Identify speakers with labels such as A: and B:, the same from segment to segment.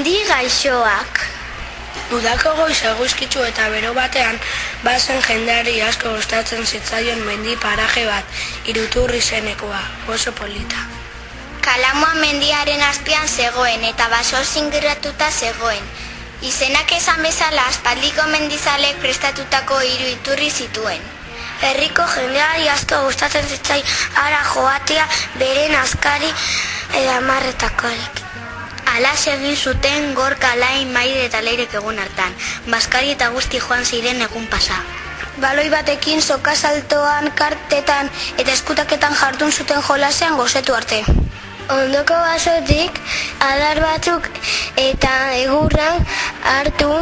A: mendi gaixoak.
B: Udako goiz eguzkitsu eta bero batean, bazen jendeari asko gustatzen zitzaion mendi paraje bat, Iruturri izenekoa, oso polita.
A: Kalamua mendiaren azpian zegoen eta baso zingiratuta zegoen. Izenak esan bezala aspaldiko mendizalek prestatutako 3 iturri zituen. Herriko jendeari asko gustatzen zitzai ara joatea beren azkari amarretakorik. Hala egin zuten Gorka, Alain, Maire eta Leirek egun hartan. Baskari eta guzti joan ziren egun pasa. Baloi batekin soka saltoan, kartetan eta eskutaketan jardun zuten jolasean gozetu arte. Ondoko basotik adar batzuk eta egurran hartu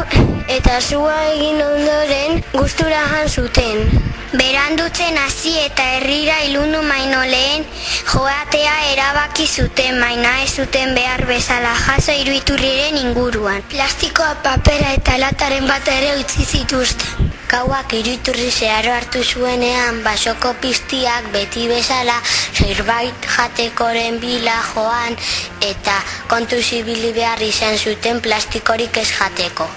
A: eta sua egin ondoren gustura jan zuten. Berandutzen hasi eta herrira ilundu maino lehen joatea erabaki zuten, baina ez zuten behar bezala jaso 3 iturriren inguruan. Plastikoa, papera eta lataren bat ere utzi zituzten. Gauak 3 iturri zeharo hartu zuenean, basoko piztiak beti bezala zerbait jatekoren bila joan eta kontuz ibili behar izan zuten plastikorik ez jateko.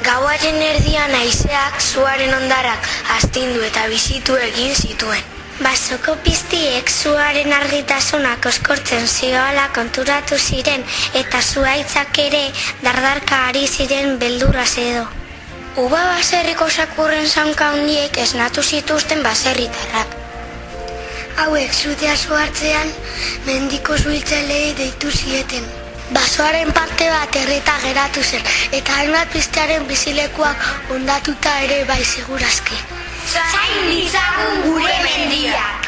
A: Gauaren erdian haizeak zuaren hondarrak astindu eta bizitu egin zituen. Basoko piztiek zuaren argitasuna koskortzen zioala konturatu ziren eta zuaitzak ere dardarka ari ziren beldurraz edo. Uba baserriko sakurren zaunka handiek esnatu zituzten baserritarrak. Hauek zutea zuhartzean mendiko zuhiltzailei deitu zieten. Basoaren parte bat erreta geratu zen, eta hainbat piztearen bizilekuak hondatuta ere bai segurazki. Zain ditzagun gure mendiak!